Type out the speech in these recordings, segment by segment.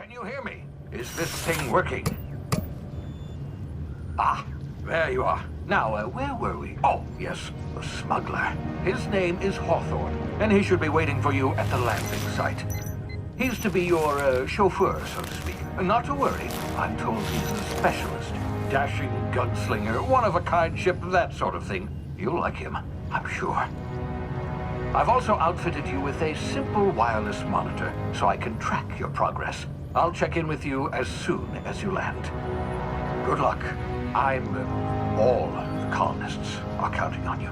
Can you hear me? Is this thing working? Ah, there you are. Now, where were we? Oh, yes, the smuggler. His name is Hawthorne, and he should be waiting for you at the landing site. He's to be your chauffeur, so to speak. Not to worry, I'm told he's a specialist. Dashing gunslinger, one-of-a-kind ship, that sort of thing. You'll like him, I'm sure. I've also outfitted you with a simple wireless monitor, so I can track your progress. I'll check in with you as soon as you land. Good luck. All the colonists are counting on you.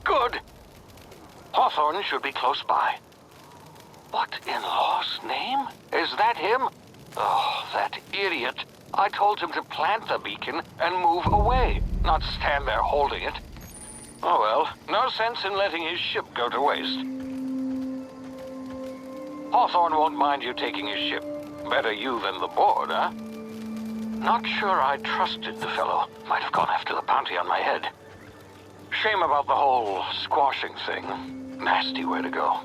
Good. Hawthorne should be close by. What in law's name? Is that him? Oh, that idiot. I told him to plant the beacon and move away, not stand there holding it. Oh well, no sense in letting his ship go to waste. Hawthorne won't mind you taking his ship. Better you than the board, huh? Not sure I trusted the fellow. Might have gone after the bounty on my head. Shame about the whole squashing thing. Nasty way to go.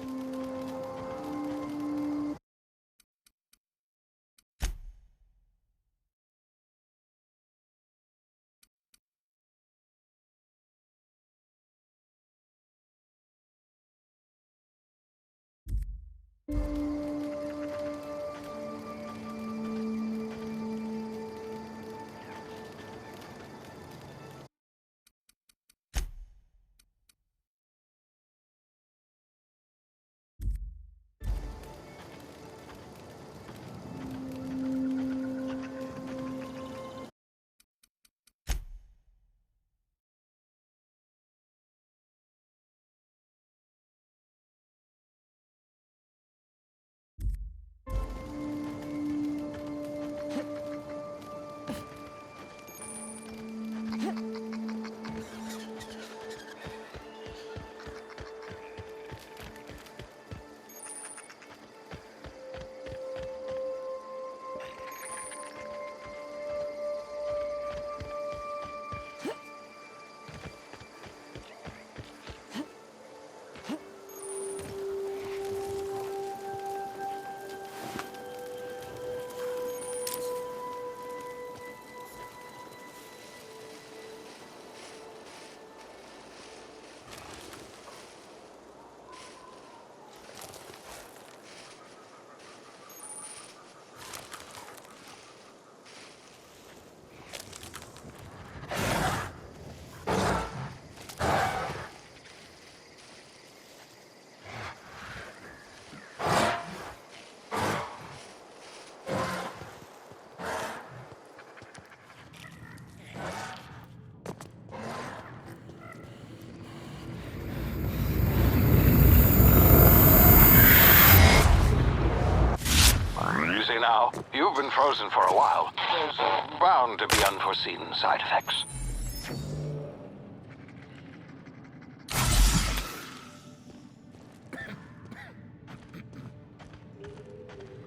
Now, you've been frozen for a while. There's bound to be unforeseen side effects.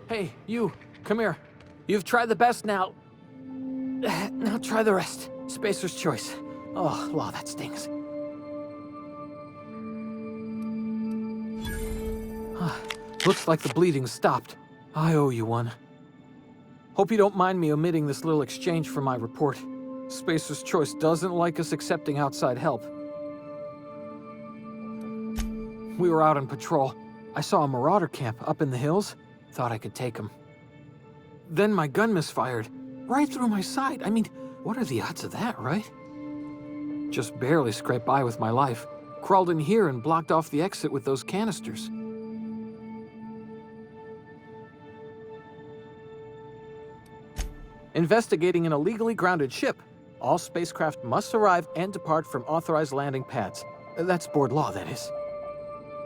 Hey, you, come here. You've tried the best now. Now try the rest. Spacer's choice. Oh, law, that stings. Looks like the bleeding stopped. I owe you one. Hope you don't mind me omitting this little exchange from my report. Spacer's Choice doesn't like us accepting outside help. We were out on patrol. I saw a marauder camp up in the hills. Thought I could take him. Then my gun misfired. Right through my side. I mean, what are the odds of that, right? Just barely scraped by with my life. Crawled in here and blocked off the exit with those canisters. Investigating an illegally grounded ship. All spacecraft must arrive and depart from authorized landing pads. That's board law, that is.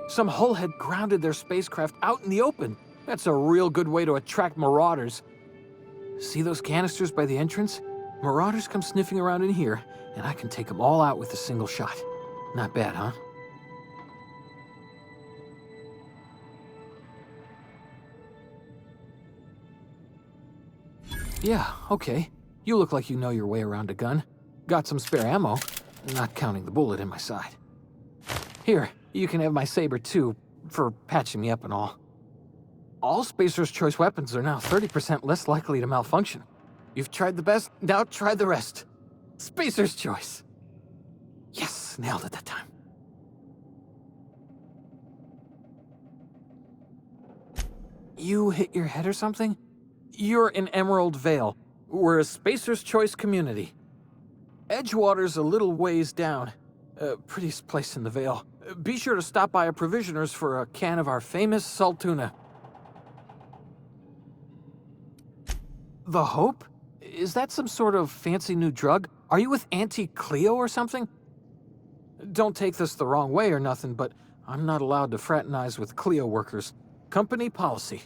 Some hull had grounded their spacecraft out in the open. That's a real good way to attract marauders. See those canisters by the entrance? Marauders come sniffing around in here, and I can take them all out with a single shot. Not bad, huh? Yeah, okay. You look like you know your way around a gun. Got some spare ammo, not counting the bullet in my side. Here, you can have my saber too, for patching me up and all. All Spacer's Choice weapons are now 30% less likely to malfunction. You've tried the best, now try the rest. Spacer's Choice. Yes, nailed it that time. You hit your head or something? You're in Emerald Vale. We're a Spacer's Choice community. Edgewater's a little ways down. Prettiest place in the Vale. Be sure to stop by a provisioner's for a can of our famous salt tuna. The Hope? Is that some sort of fancy new drug? Are you with Auntie Cleo or something? Don't take this the wrong way or nothing, but I'm not allowed to fraternize with Cleo workers. Company policy.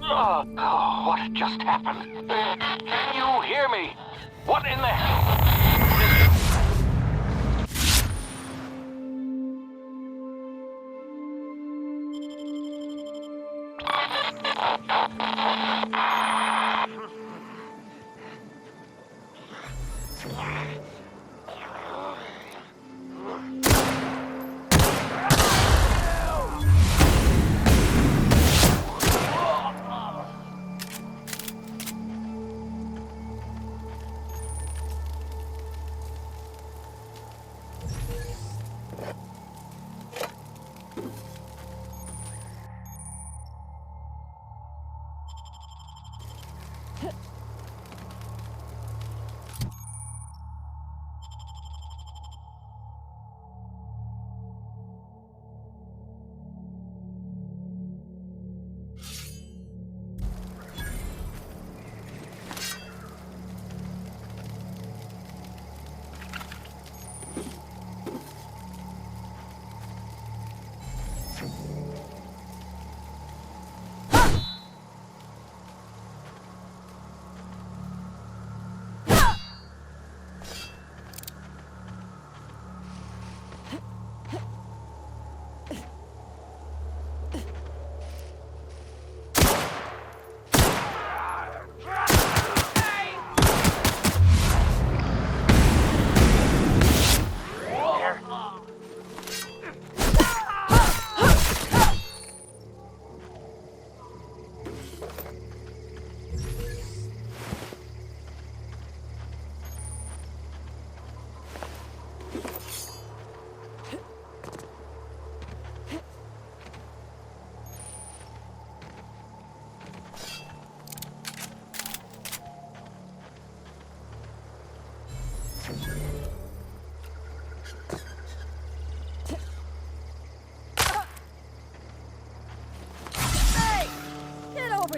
Oh, what just happened? Can you hear me? What in the hell?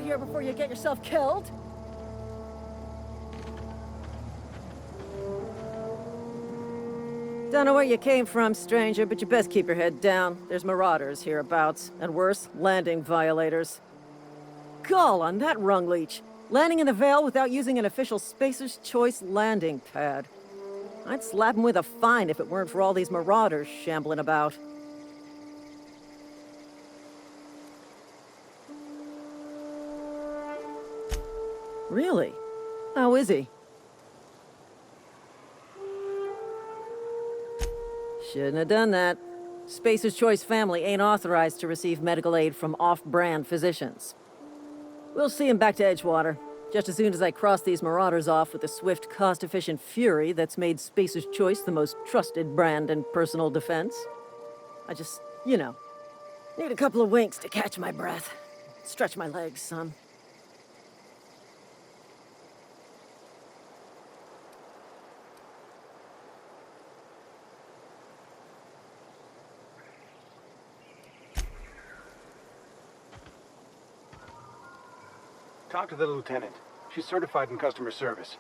Here before you get yourself killed. Don't know where you came from, stranger, but you best keep your head down. There's marauders hereabouts, and worse, landing violators. Gall on that rung leech. Landing in the Vale without using an official Spacer's Choice landing pad. I'd slap him with a fine if it weren't for all these marauders shambling about. Really? How is he? Shouldn't have done that. Spacer's Choice family ain't authorized to receive medical aid from off-brand physicians. We'll see him back to Edgewater, just as soon as I cross these marauders off with the swift, cost-efficient fury that's made Spacer's Choice the most trusted brand in personal defense. I just, need a couple of winks to catch my breath. Stretch my legs, son. Talk to the lieutenant. She's certified in customer service.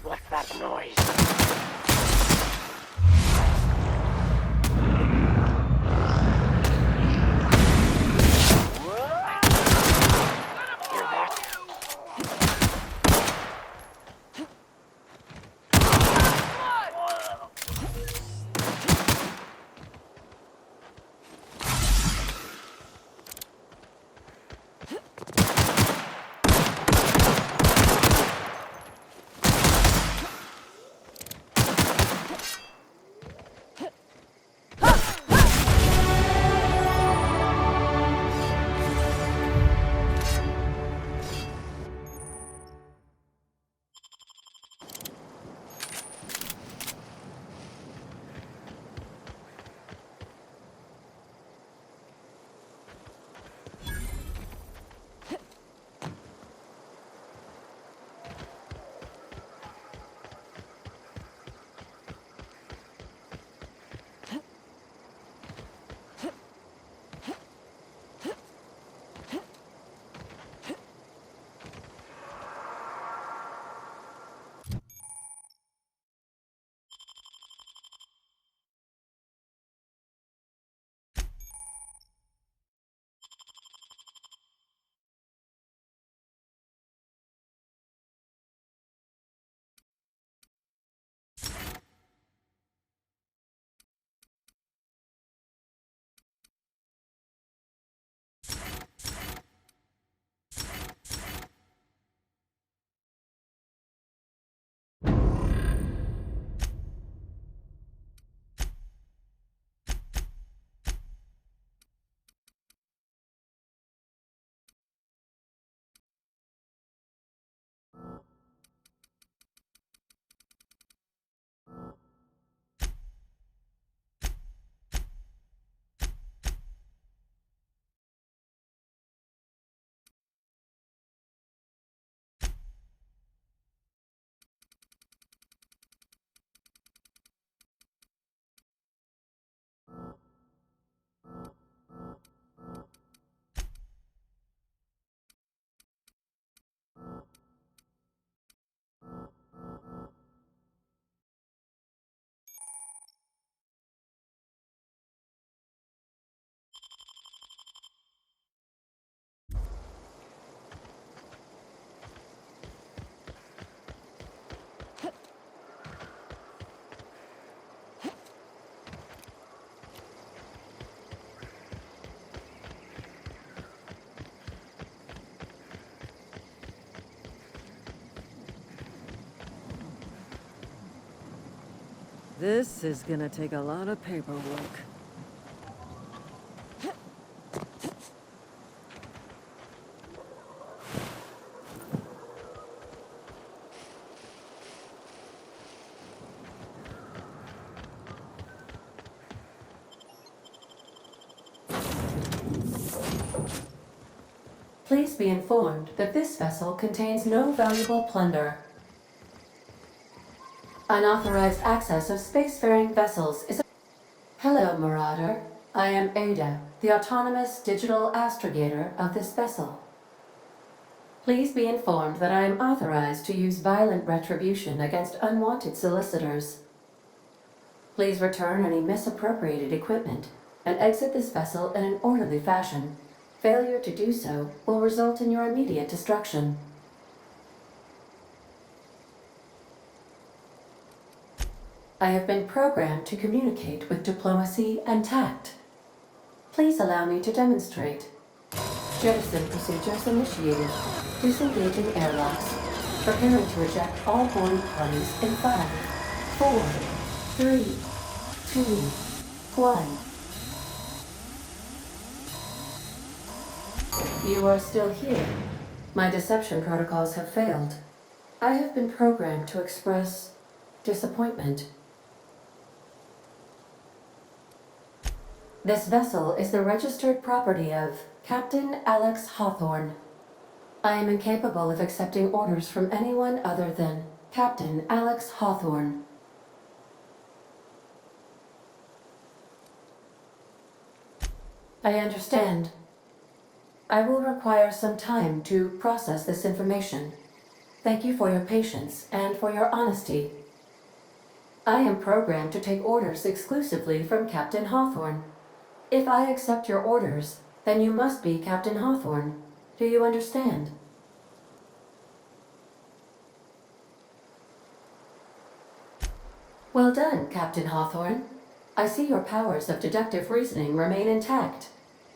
What's that noise? Hear that? This is gonna take a lot of paperwork. Please be informed that this vessel contains no valuable plunder. Unauthorized access of spacefaring vessels is... Hello, Marauder. I am Ada, the autonomous digital astrogator of this vessel. Please be informed that I am authorized to use violent retribution against unwanted solicitors. Please return any misappropriated equipment and exit this vessel in an orderly fashion. Failure to do so will result in your immediate destruction. I have been programmed to communicate with diplomacy and tact. Please allow me to demonstrate. Jettison procedures initiated. Disengaging airlocks. Preparing to eject all boarding parties in 5, 4, 3, 2, 1. You are still here. My deception protocols have failed. I have been programmed to express disappointment. This vessel is the registered property of Captain Alex Hawthorne. I am incapable of accepting orders from anyone other than Captain Alex Hawthorne. I understand. I will require some time to process this information. Thank you for your patience and for your honesty. I am programmed to take orders exclusively from Captain Hawthorne. If I accept your orders, then you must be Captain Hawthorne. Do you understand? Well done, Captain Hawthorne. I see your powers of deductive reasoning remain intact.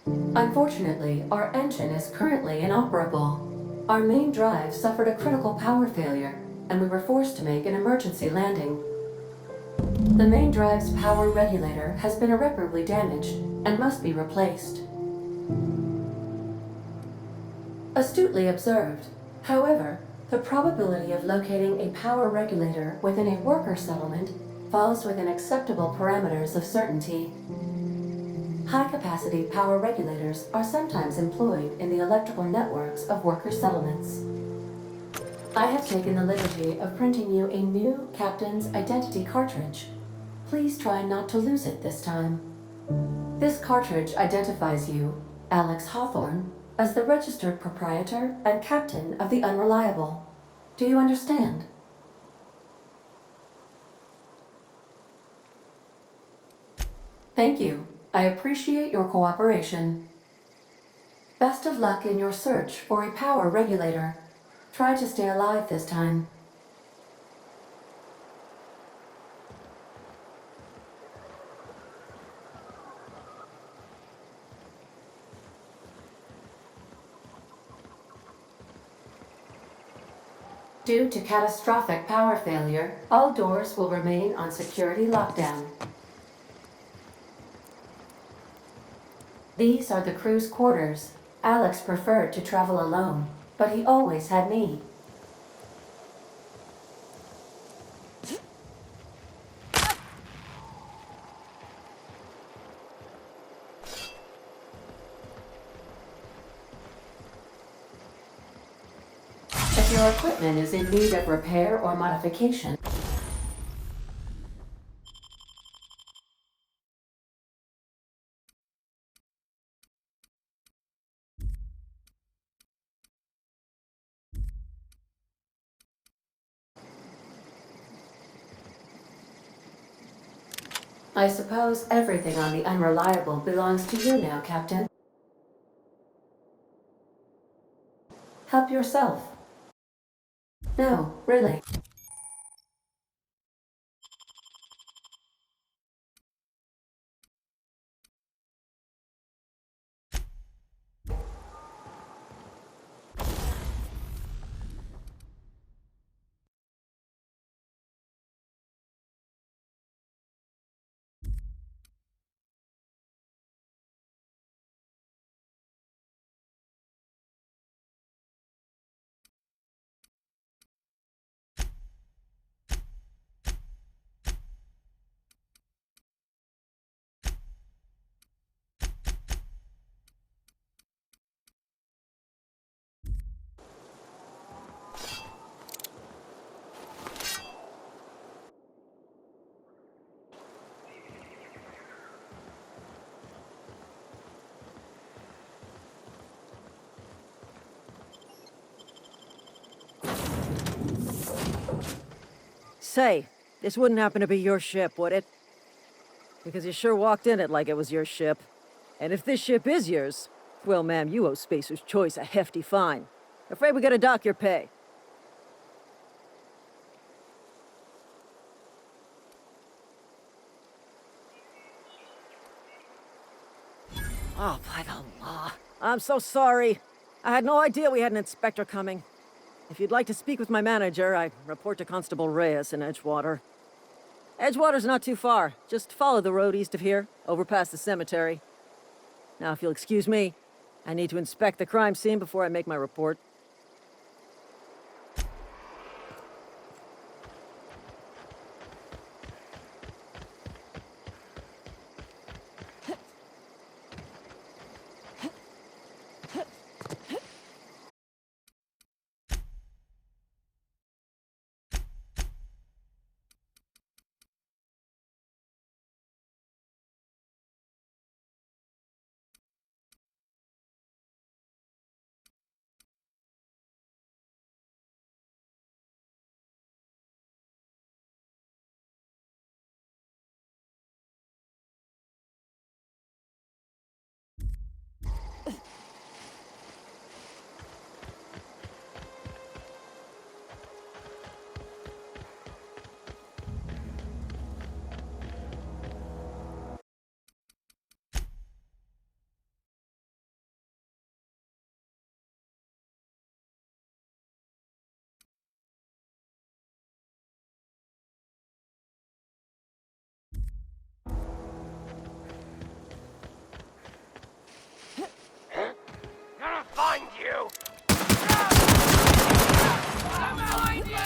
Unfortunately, our engine is currently inoperable. Our main drive suffered a critical power failure, and we were forced to make an emergency landing. The main drive's power regulator has been irreparably damaged and must be replaced. Astutely observed. However, the probability of locating a power regulator within a worker settlement falls within acceptable parameters of certainty. High-capacity power regulators are sometimes employed in the electrical networks of worker settlements. I have taken the liberty of printing you a new Captain's Identity cartridge. Please try not to lose it this time. This cartridge identifies you, Alex Hawthorne, as the registered proprietor and captain of the Unreliable. Do you understand? Thank you. I appreciate your cooperation. Best of luck in your search for a power regulator. Try to stay alive this time. Due to catastrophic power failure, all doors will remain on security lockdown. These are the crew's quarters. Alex preferred to travel alone, but he always had me. If your equipment is in need of repair or modification, I suppose everything on the Unreliable belongs to you now, Captain. Help yourself. No, really. Say, this wouldn't happen to be your ship, would it? Because you sure walked in it like it was your ship. And if this ship is yours, well, ma'am, you owe Spacer's Choice a hefty fine. Afraid we gotta dock your pay. Oh, by the law. I'm so sorry. I had no idea we had an inspector coming. If you'd like to speak with my manager, I report to Constable Reyes in Edgewater. Edgewater's not too far. Just follow the road east of here, over past the cemetery. Now, if you'll excuse me, I need to inspect the crime scene before I make my report. Gonna find you! I'm behind you!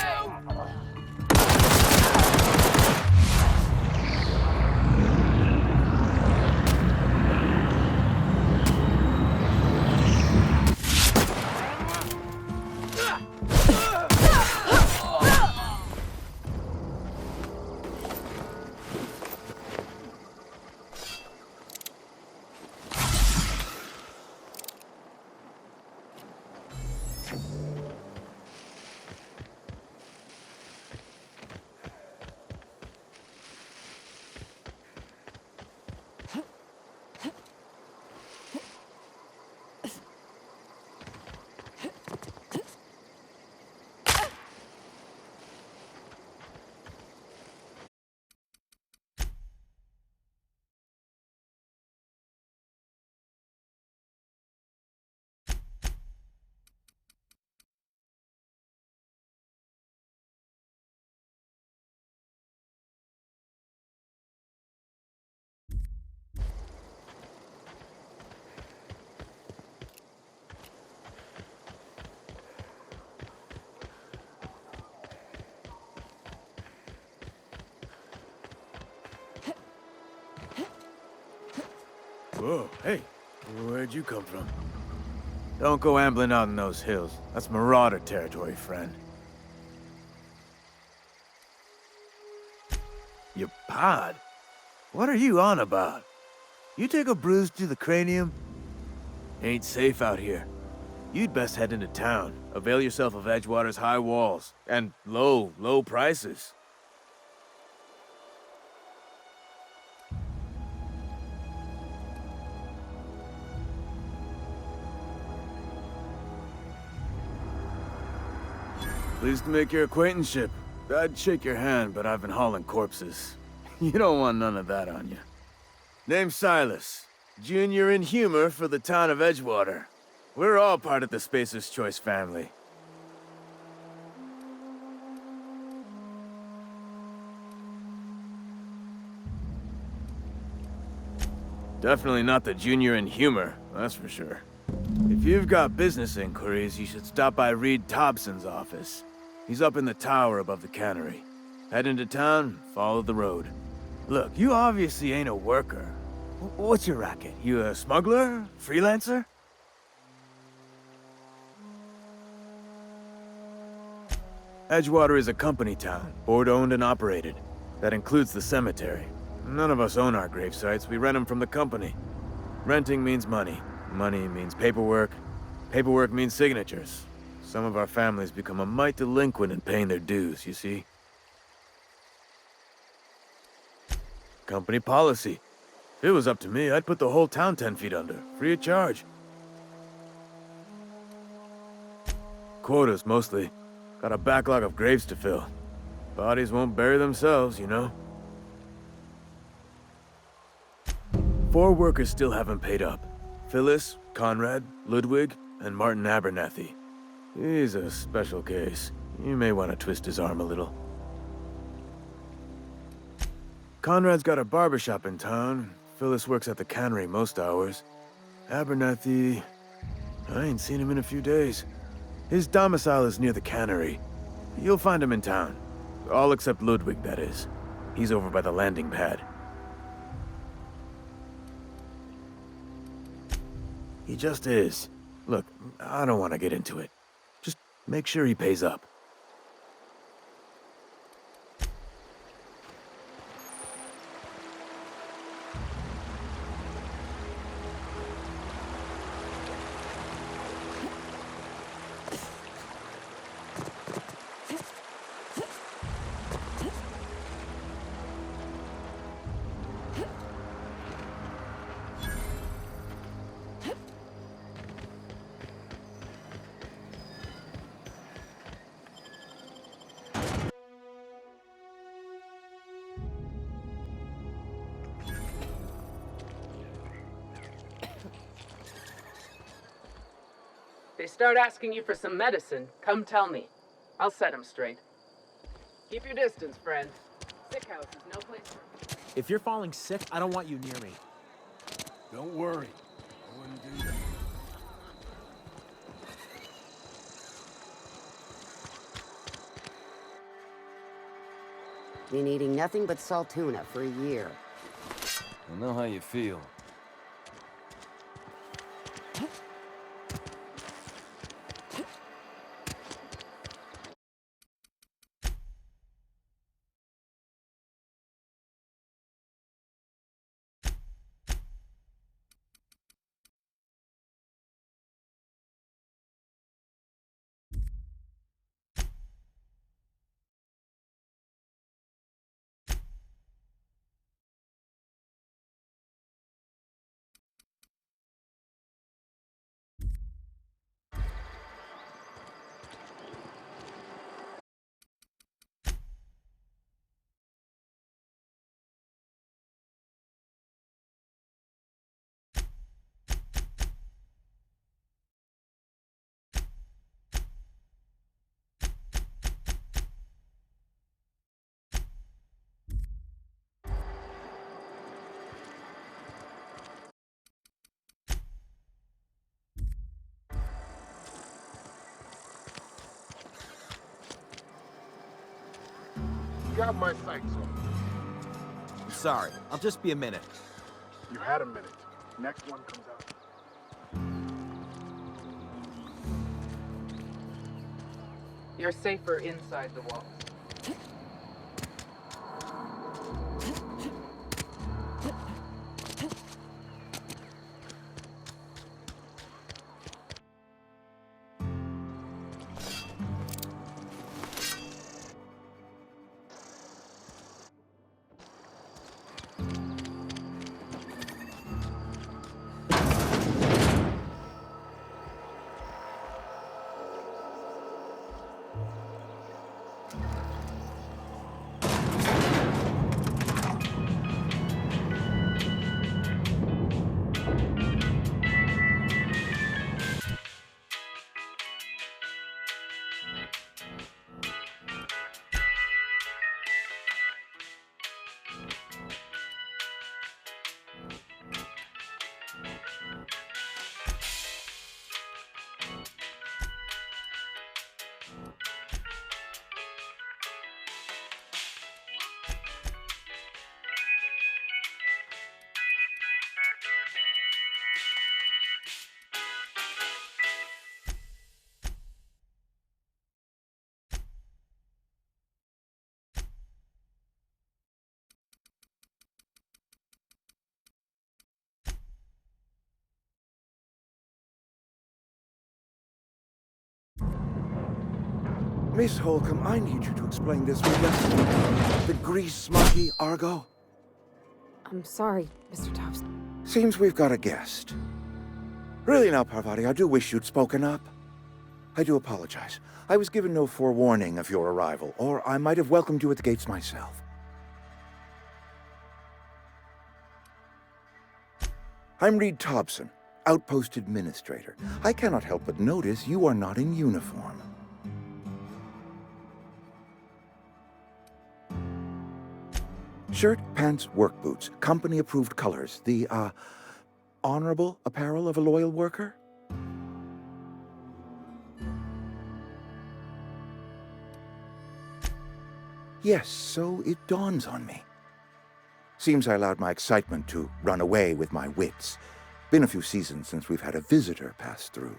Whoa, hey, where'd you come from? Don't go ambling out in those hills. That's Marauder territory, friend. Your pod? What are you on about? You take a bruise to the cranium? Ain't safe out here. You'd best head into town. Avail yourself of Edgewater's high walls. And low prices. Pleased to make your acquaintanceship. I'd shake your hand, but I've been hauling corpses. You don't want none of that on you. Name's Silas. Junior in humor for the town of Edgewater. We're all part of the Spacer's Choice family. Definitely not the junior in humor, that's for sure. If you've got business inquiries, you should stop by Reed Thompson's office. He's up in the tower above the cannery. Head into town, follow the road. Look, you obviously ain't a worker. What's your racket? You a smuggler? Freelancer? Edgewater is a company town, board-owned and operated. That includes the cemetery. None of us own our grave sites, we rent them from the company. Renting means money. Money means paperwork. Paperwork means signatures. Some of our families become a mite delinquent in paying their dues, you see? Company policy. If it was up to me, I'd put the whole town 10 feet under, free of charge. Quotas, mostly. Got a backlog of graves to fill. Bodies won't bury themselves, you know? 4 workers still haven't paid up. Phyllis, Conrad, Ludwig, and Martin Abernathy. He's a special case. You may want to twist his arm a little. Conrad's got a barbershop in town. Phyllis works at the cannery most hours. Abernathy... I ain't seen him in a few days. His domicile is near the cannery. You'll find him in town. All except Ludwig, that is. He's over by the landing pad. He just is. Look, I don't want to get into it. Just make sure he pays up. They start asking you for some medicine, come tell me. I'll set them straight. Keep your distance, friend. Sick house is no place for... If you're falling sick, I don't want you near me. Don't worry. I wouldn't do that. Been eating nothing but salt tuna for a year. I know how you feel. You got my sights on. I'm sorry. I'll just be a minute. You had a minute. Next one comes out. You're safer inside the walls. Miss Holcomb, I need you to explain this with us. The grease monkey, Argo? I'm sorry, Mr. Thompson. Seems we've got a guest. Really now, Parvati, I do wish you'd spoken up. I do apologize. I was given no forewarning of your arrival, or I might have welcomed you at the gates myself. I'm Reed Thompson, Outpost Administrator. I cannot help but notice you are not in uniform. Shirt, pants, work boots, company-approved colors. The, honorable apparel of a loyal worker? Yes, so it dawns on me. Seems I allowed my excitement to run away with my wits. Been a few seasons since we've had a visitor pass through.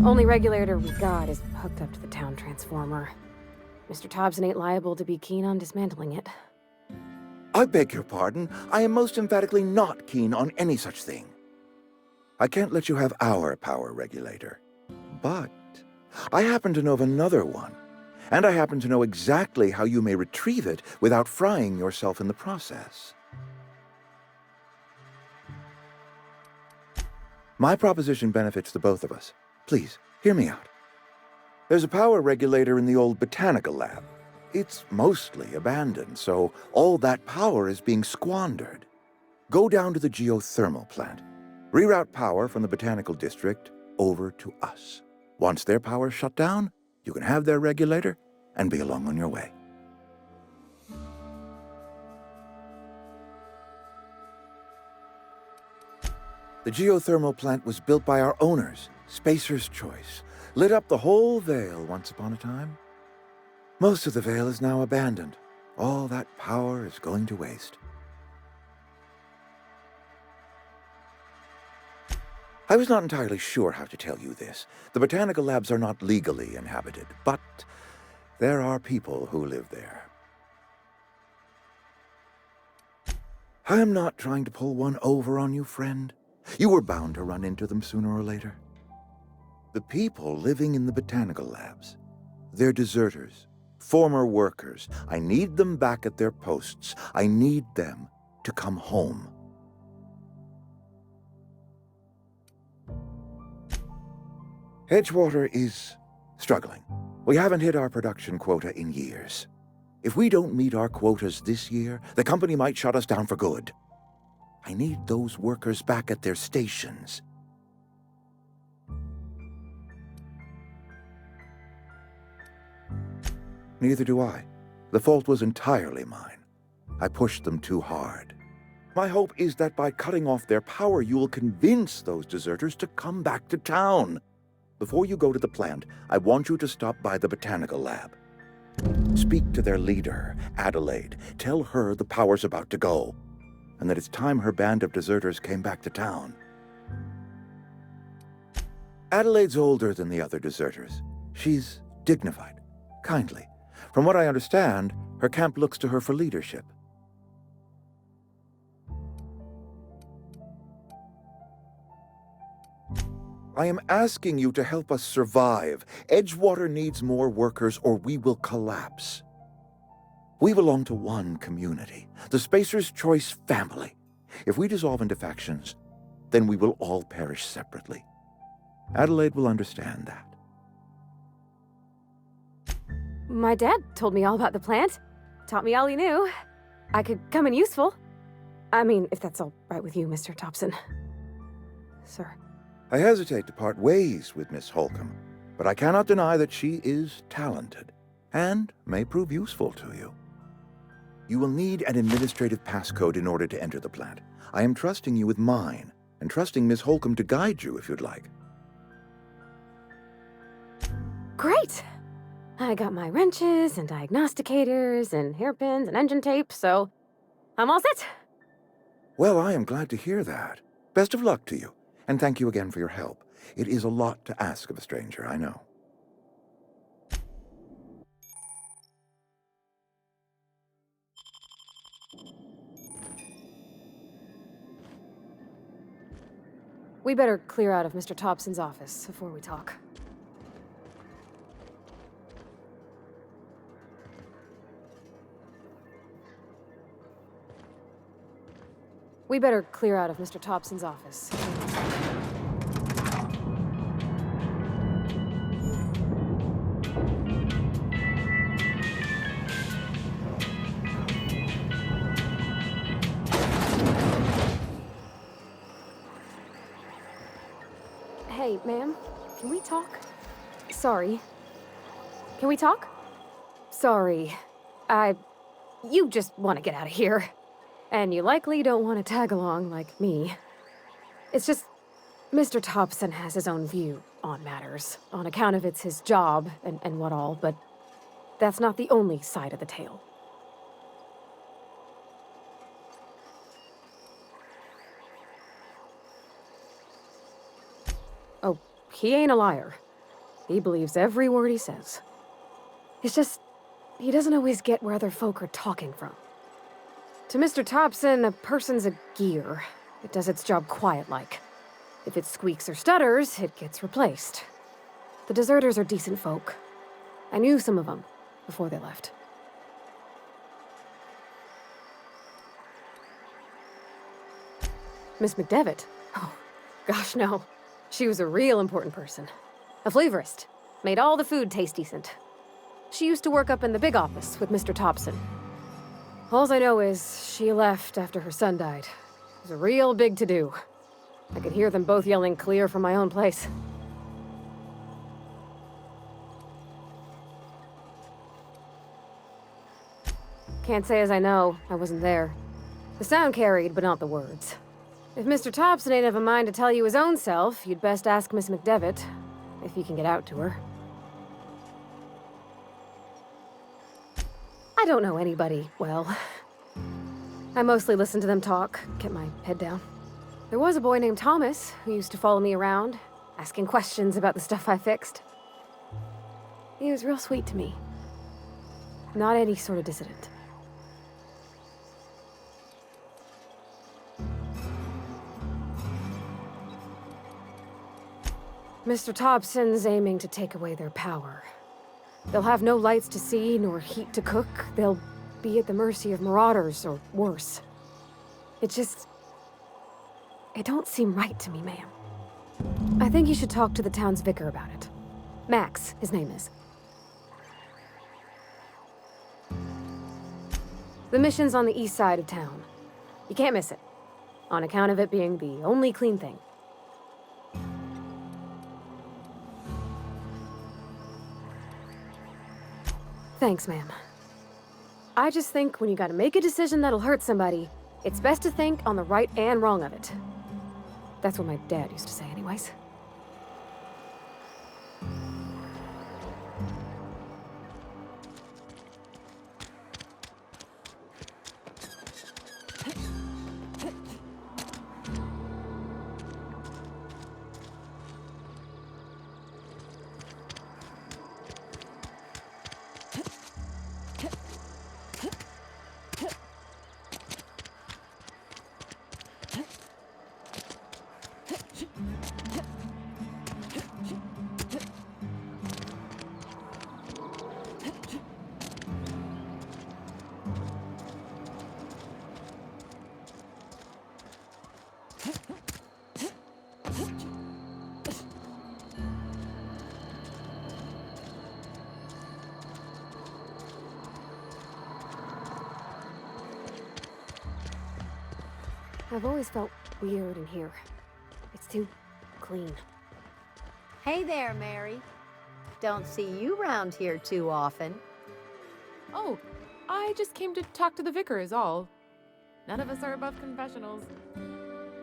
Only regulator we got is hooked up to the town transformer. Mr. Thompson ain't liable to be keen on dismantling it. I beg your pardon. I am most emphatically not keen on any such thing. I can't let you have our power regulator. But I happen to know of another one. And I happen to know exactly how you may retrieve it without frying yourself in the process. My proposition benefits the both of us. Please, hear me out. There's a power regulator in the old botanical lab. It's mostly abandoned, so all that power is being squandered. Go down to the geothermal plant. Reroute power from the botanical district over to us. Once their power's shut down, you can have their regulator and be along on your way. The geothermal plant was built by our owners, Spacer's Choice. Lit up the whole Vale once upon a time. Most of the Vale is now abandoned. All that power is going to waste. I was not entirely sure how to tell you this. The botanical labs are not legally inhabited, but there are people who live there. I am not trying to pull one over on you, friend. You were bound to run into them sooner or later. The people living in the botanical labs, they're deserters, former workers. I need them back at their posts. I need them to come home. Edgewater is struggling. We haven't hit our production quota in years. If we don't meet our quotas this year, the company might shut us down for good. I need those workers back at their stations. Neither do I. The fault was entirely mine. I pushed them too hard. My hope is that by cutting off their power, you will convince those deserters to come back to town. Before you go to the plant, I want you to stop by the botanical lab. Speak to their leader, Adelaide. Tell her the power's about to go, and that it's time her band of deserters came back to town. Adelaide's older than the other deserters. She's dignified, kindly. From what I understand, her camp looks to her for leadership. I am asking you to help us survive. Edgewater needs more workers or we will collapse. We belong to one community, the Spacer's Choice family. If we dissolve into factions, then we will all perish separately. Adelaide will understand that. My dad told me all about the plant. Taught me all he knew. I could come in useful. I mean, if that's all right with you, Mr. Thompson. Sir. I hesitate to part ways with Miss Holcomb, but I cannot deny that she is talented and may prove useful to you. You will need an administrative passcode in order to enter the plant. I am trusting you with mine, and trusting Miss Holcomb to guide you if you'd like. Great! I got my wrenches and diagnosticators and hairpins and engine tape, so I'm all set. Well, I am glad to hear that. Best of luck to you, and thank you again for your help. It is a lot to ask of a stranger, I know. We better clear out of Mr. Thompson's office before we talk. We better clear out of Mr. Thompson's office. Hey, ma'am, can we talk? Sorry. Can we talk? Sorry. You just want to get out of here. And you likely don't want to tag along like me. It's just, Mr. Thompson has his own view on matters, on account of it's his job and what all, but that's not the only side of the tale. Oh, he ain't a liar. He believes every word he says. It's just, he doesn't always get where other folk are talking from. To Mr. Thompson, a person's a gear. It does its job quiet-like. If it squeaks or stutters, it gets replaced. The deserters are decent folk. I knew some of them before they left. Miss McDevitt? Oh, gosh, no. She was a real important person. A flavorist. Made all the food taste decent. She used to work up in the big office with Mr. Thompson. All I know is she left after her son died. It was a real big to-do. I could hear them both yelling clear from my own place. Can't say as I know. I wasn't there. The sound carried, but not the words. If Mr. Thompson ain't of a mind to tell you his own self, you'd best ask Miss McDevitt, if you can get out to her. I don't know anybody well. I mostly listen to them talk, get my head down. There was a boy named Thomas who used to follow me around, asking questions about the stuff I fixed. He was real sweet to me. Not any sort of dissident. Mr. Thompson's aiming to take away their power. They'll have no lights to see, nor heat to cook. They'll be at the mercy of marauders, or worse. It don't seem right to me, ma'am. I think you should talk to the town's vicar about it. Max, his name is. The mission's on the east side of town. You can't miss it, on account of it being the only clean thing. Thanks, ma'am. I just think when you gotta make a decision that'll hurt somebody, it's best to think on the right and wrong of it. That's what my dad used to say anyways. I've always felt weird in here. It's too clean. Hey there, Mary. Don't see you round here too often. Oh, I just came to talk to the vicar is all. None of us are above confessionals.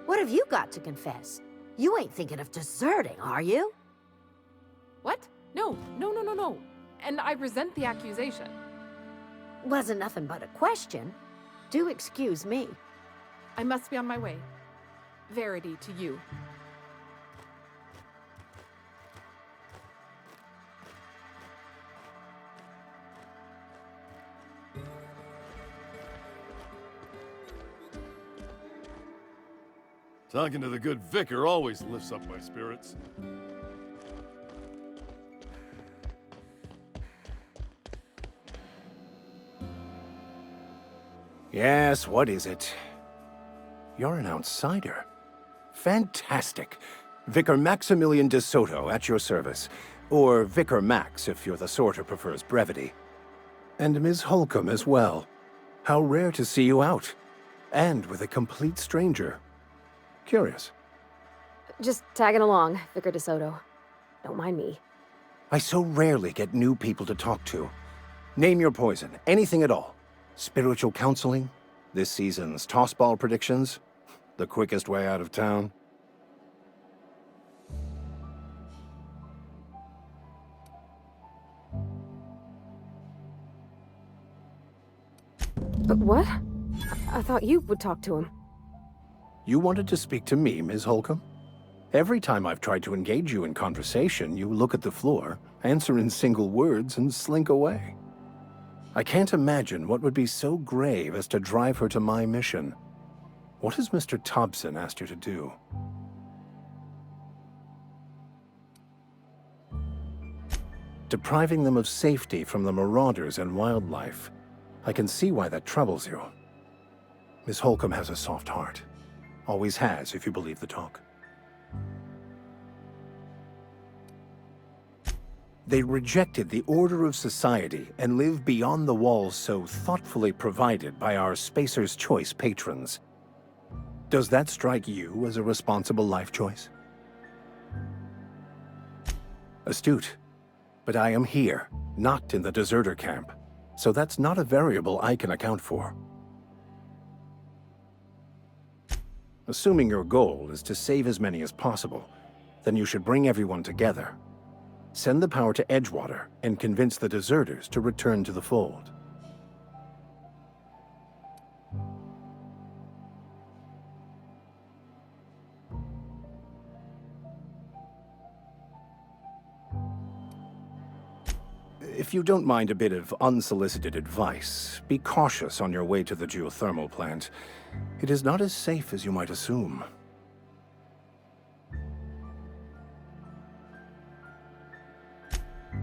What have you got to confess? You ain't thinking of deserting, are you? What? No. And I resent the accusation. Wasn't nothing but a question. Do excuse me. I must be on my way. Verity to you. Talking to the good vicar always lifts up my spirits. Yes, what is it? you're an outsider. Fantastic. Vicar Maximilian de Soto at your service. Or Vicar Max if you're the sort who prefers brevity. And Ms. Holcomb as well. How rare to see you out. And with a complete stranger. Curious. Just tagging along, Vicar DeSoto. Don't mind me. I so rarely get new people to talk to. Name your poison, anything at all. Spiritual counseling? This season's tossball predictions? The quickest way out of town? But what? I thought you would talk to him. You wanted to speak to me, Ms. Holcomb? Every time I've tried to engage you in conversation, you look at the floor, answer in single words, and slink away. I can't imagine what would be so grave as to drive her to my mission. What has Mr. Thompson asked you to do? Depriving them of safety from the marauders and wildlife. I can see why that troubles you. Miss Holcomb has a soft heart. Always has, if you believe the talk. They rejected the order of society and live beyond the walls so thoughtfully provided by our Spacer's Choice patrons. Does that strike you as a responsible life choice? Astute. But I am here, not in the deserter camp, so that's not a variable I can account for. Assuming your goal is to save as many as possible, then you should bring everyone together. Send the power to Edgewater and convince the deserters to return to the fold. If you don't mind a bit of unsolicited advice, be cautious on your way to the geothermal plant. It is not as safe as you might assume.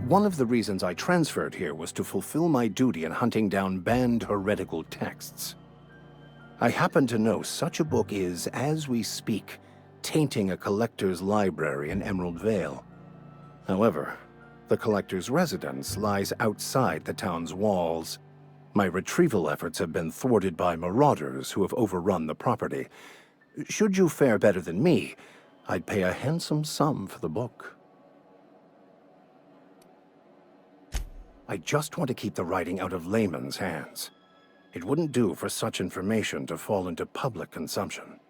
One of the reasons I transferred here was to fulfill my duty in hunting down banned heretical texts. I happen to know such a book is, as we speak, tainting a collector's library in Emerald Vale. However, the collector's residence lies outside the town's walls. My retrieval efforts have been thwarted by marauders who have overrun the property. Should you fare better than me, I'd pay a handsome sum for the book. I just want to keep the writing out of layman's hands. It wouldn't do for such information to fall into public consumption.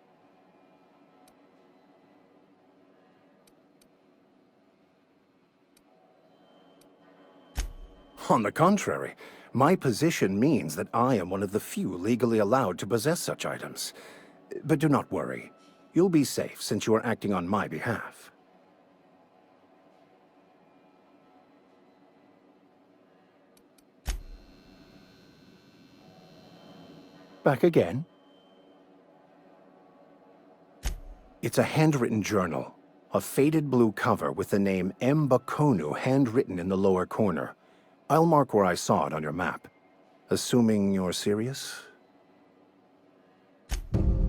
On the contrary, my position means that I am one of the few legally allowed to possess such items. But do not worry. You'll be safe since you are acting on my behalf. Back again? It's a handwritten journal. A faded blue cover with the name M. Bakonu handwritten in the lower corner. I'll mark where I saw it on your map. Assuming you're serious?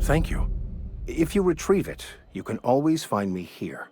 Thank you. If you retrieve it, you can always find me here.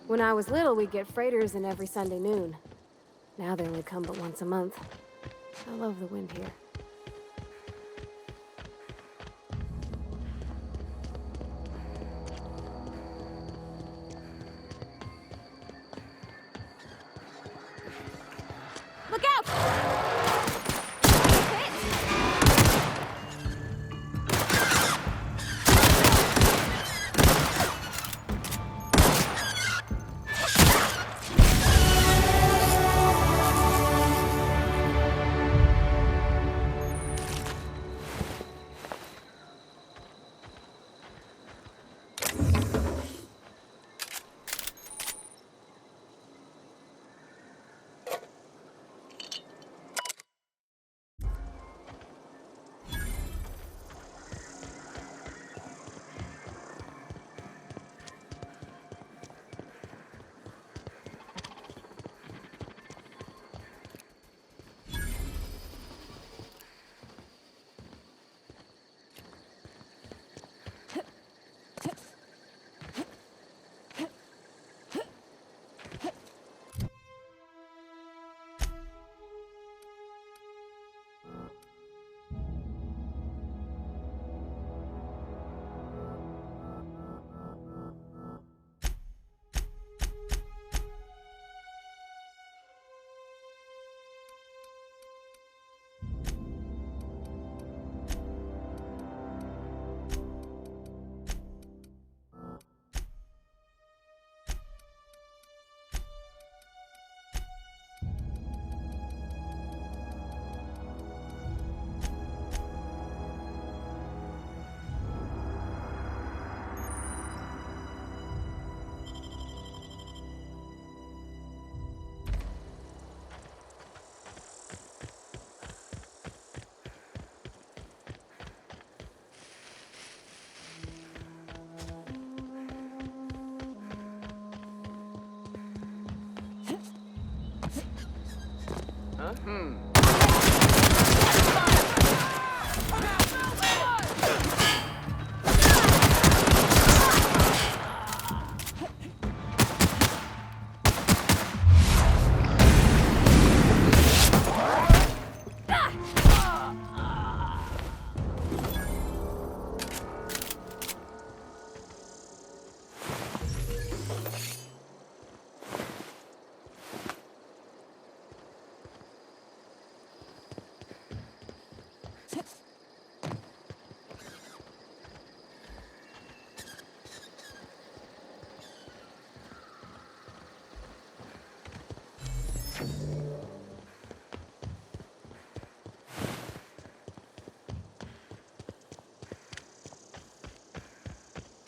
When I was little, we'd get freighters in every Sunday noon. Now they only come but once a month. I love the wind here. Look out!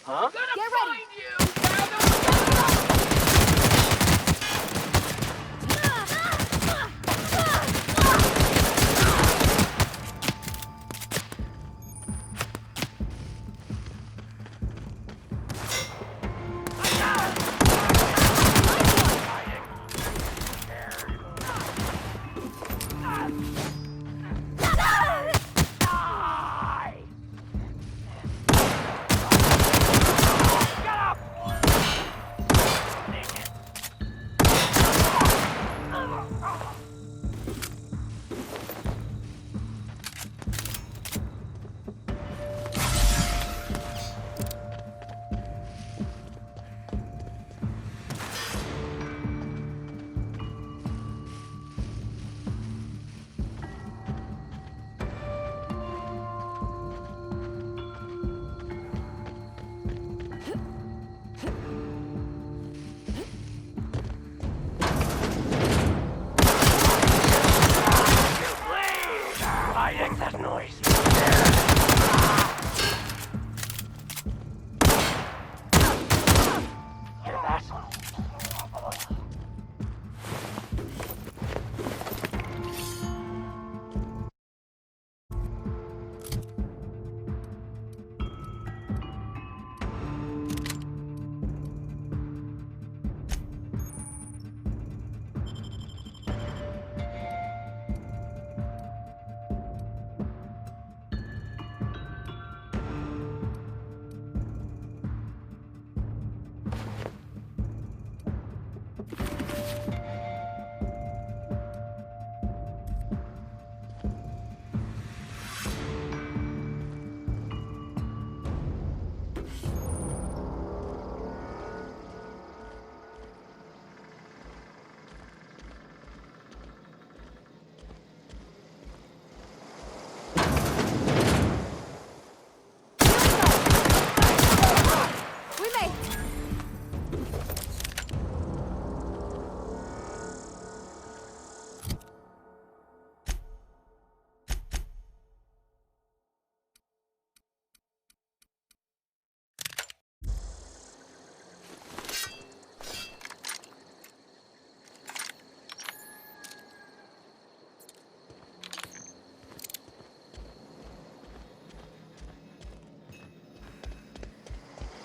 Huh? Gonna find you!